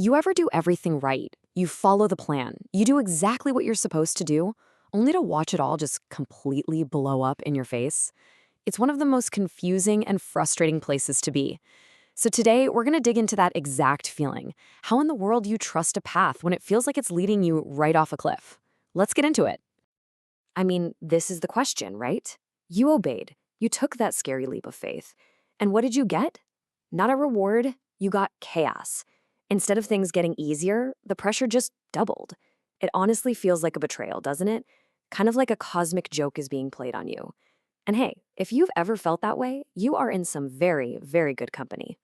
You ever do everything right? You follow the plan. You do exactly what you're supposed to do, only to watch it all just completely blow up in your face? It's one of the most confusing and frustrating places to be. So today, we're going to dig into that exact feeling. How in the world do you trust a path when it feels like it's leading you right off a cliff? Let's get into it. I mean, this is the question, right? You obeyed. You took that scary leap of faith. And what did you get? Not a reward, you got chaos. Instead of things getting easier, the pressure just doubled. It honestly feels like a betrayal, doesn't it? Kind of like a cosmic joke is being played on you. And hey, if you've ever felt that way, you are in some very, very good company.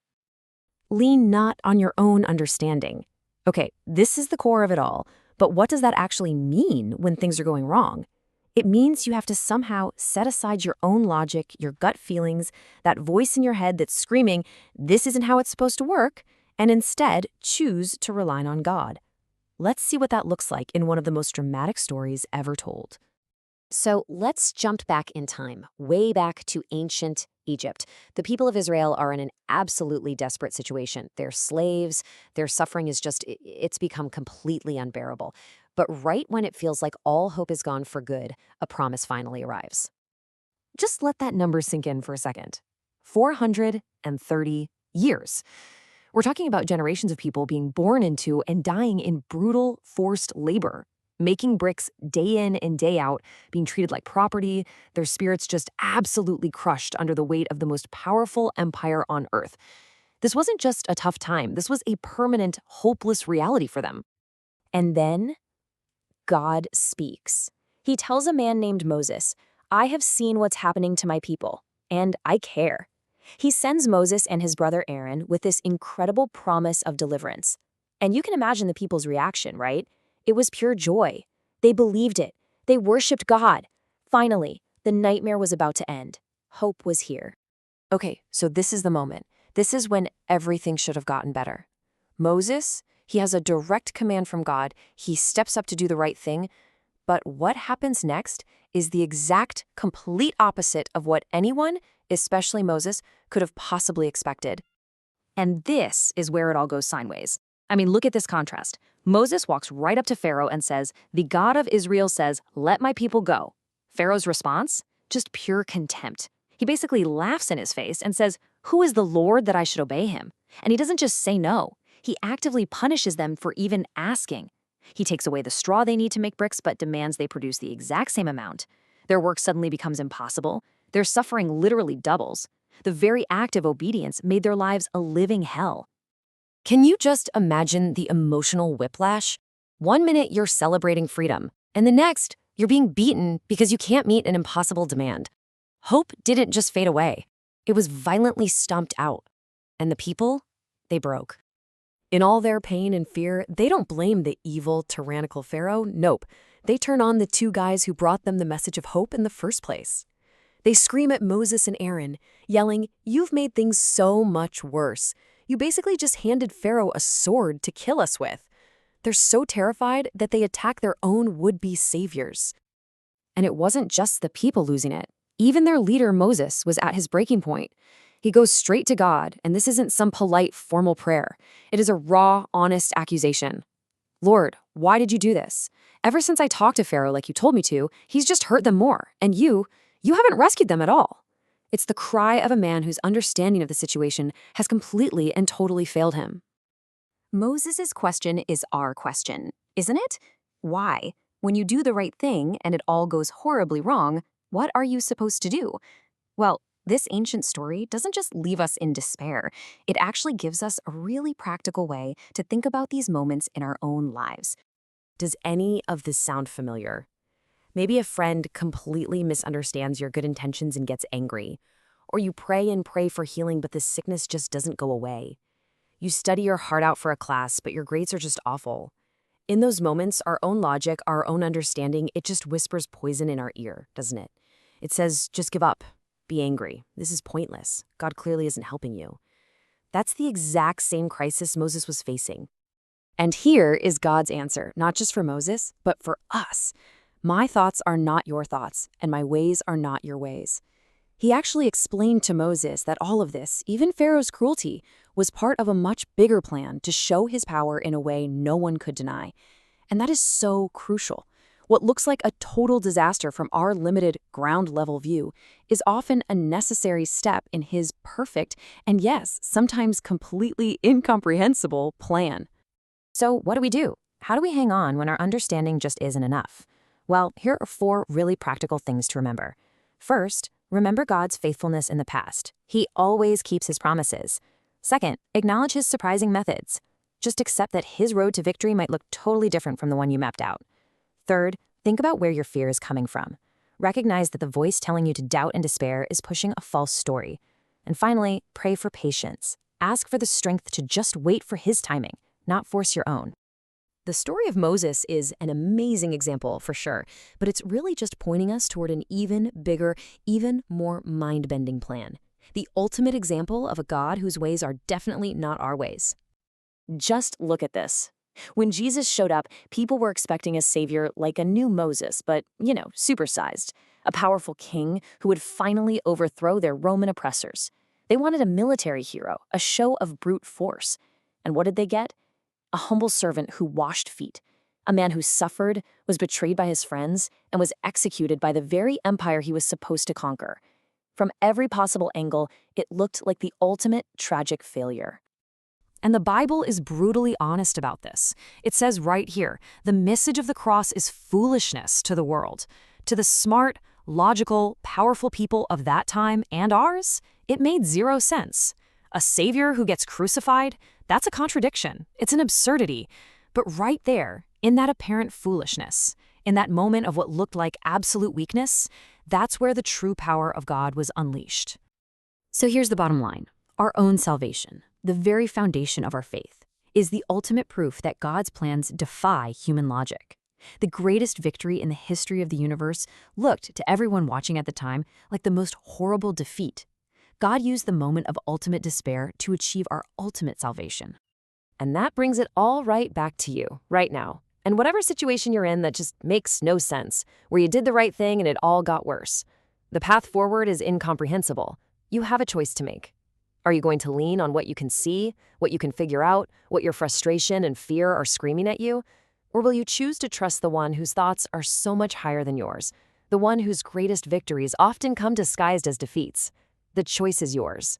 Lean not on your own understanding. Okay, this is the core of it all, but what does that actually mean when things are going wrong? It means you have to somehow set aside your own logic, your gut feelings, that voice in your head that's screaming, this isn't how it's supposed to work, and instead choose to rely on God. Let's see what that looks like in one of the most dramatic stories ever told. So let's jump back in time, way back to ancient Egypt. The people of Israel are in an absolutely desperate situation. They're slaves. Their suffering is it's become completely unbearable. But right when it feels like all hope is gone for good, a promise finally arrives. Just let that number sink in for a second. 430 years. We're talking about generations of people being born into and dying in brutal, forced labor, making bricks day in and day out, being treated like property, their spirits just absolutely crushed under the weight of the most powerful empire on earth. This wasn't just a tough time. This was a permanent, hopeless reality for them. And then God speaks. He tells a man named Moses, I have seen what's happening to my people, and I care. He sends Moses and his brother Aaron with this incredible promise of deliverance. And you can imagine the people's reaction, right? It was pure joy. They believed it. They worshiped God. Finally, the nightmare was about to end. Hope was here. Okay, so this is the moment. This is when everything should have gotten better. Moses, he has a direct command from God. He steps up to do the right thing. But what happens next is the exact, complete opposite of what anyone, especially Moses, could have possibly expected. And this is where it all goes sideways. I mean, look at this contrast. Moses walks right up to Pharaoh and says, the God of Israel says, let my people go. Pharaoh's response? Just pure contempt. He basically laughs in his face and says, who is the Lord that I should obey him? And he doesn't just say no. He actively punishes them for even asking. He takes away the straw they need to make bricks, but demands they produce the exact same amount. Their work suddenly becomes impossible. Their suffering literally doubles. The very act of obedience made their lives a living hell. Can you just imagine the emotional whiplash? One minute you're celebrating freedom, and the next you're being beaten because you can't meet an impossible demand. Hope didn't just fade away. It was violently stomped out. And the people, they broke. In all their pain and fear, they don't blame the evil, tyrannical Pharaoh. Nope. They turn on the two guys who brought them the message of hope in the first place. They scream at Moses and Aaron, yelling, you've made things so much worse. You basically just handed Pharaoh a sword to kill us with. They're so terrified that they attack their own would-be saviors. And it wasn't just the people losing it. Even their leader, Moses, was at his breaking point. He goes straight to God, and this isn't some polite, formal prayer. It is a raw, honest accusation. Lord, why did you do this? Ever since I talked to Pharaoh like you told me to, he's just hurt them more, and you haven't rescued them at all. It's the cry of a man whose understanding of the situation has completely and totally failed him. Moses' question is our question, isn't it? Why? When you do the right thing and it all goes horribly wrong, what are you supposed to do? Well, this ancient story doesn't just leave us in despair. It actually gives us a really practical way to think about these moments in our own lives. Does any of this sound familiar? Maybe a friend completely misunderstands your good intentions and gets angry. Or you pray and pray for healing, but the sickness just doesn't go away. You study your heart out for a class, but your grades are just awful. In those moments, our own logic, our own understanding, it just whispers poison in our ear, doesn't it? It says, just give up. Be angry. This is pointless. God clearly isn't helping you. That's the exact same crisis Moses was facing. And here is God's answer, not just for Moses, but for us. My thoughts are not your thoughts, and my ways are not your ways. He actually explained to Moses that all of this, even Pharaoh's cruelty, was part of a much bigger plan to show his power in a way no one could deny. And that is so crucial. What looks like a total disaster from our limited ground-level view is often a necessary step in his perfect and, yes, sometimes completely incomprehensible plan. So what do? How do we hang on when our understanding just isn't enough? Well, here are 4 really practical things to remember. First, remember God's faithfulness in the past. He always keeps his promises. Second, acknowledge his surprising methods. Just accept that his road to victory might look totally different from the one you mapped out. Third, think about where your fear is coming from. Recognize that the voice telling you to doubt and despair is pushing a false story. And finally, pray for patience. Ask for the strength to just wait for his timing, not force your own. The story of Moses is an amazing example for sure, but it's really just pointing us toward an even bigger, even more mind-bending plan. The ultimate example of a God whose ways are definitely not our ways. Just look at this. When Jesus showed up, people were expecting a savior like a new Moses, but, supersized. A powerful king who would finally overthrow their Roman oppressors. They wanted a military hero, a show of brute force. And what did they get? A humble servant who washed feet. A man who suffered, was betrayed by his friends, and was executed by the very empire he was supposed to conquer. From every possible angle, it looked like the ultimate tragic failure. And the Bible is brutally honest about this. It says right here, the message of the cross is foolishness to the world. To the smart, logical, powerful people of that time and ours, it made 0 sense. A savior who gets crucified, that's a contradiction. It's an absurdity. But right there, in that apparent foolishness, in that moment of what looked like absolute weakness, that's where the true power of God was unleashed. So here's the bottom line. Our own salvation, the very foundation of our faith, is the ultimate proof that God's plans defy human logic. The greatest victory in the history of the universe looked to everyone watching at the time like the most horrible defeat. God used the moment of ultimate despair to achieve our ultimate salvation. And that brings it all right back to you, right now. And whatever situation you're in that just makes no sense, where you did the right thing and it all got worse. The path forward is incomprehensible. You have a choice to make. Are you going to lean on what you can see, what you can figure out, what your frustration and fear are screaming at you? Or will you choose to trust the one whose thoughts are so much higher than yours, the one whose greatest victories often come disguised as defeats? The choice is yours.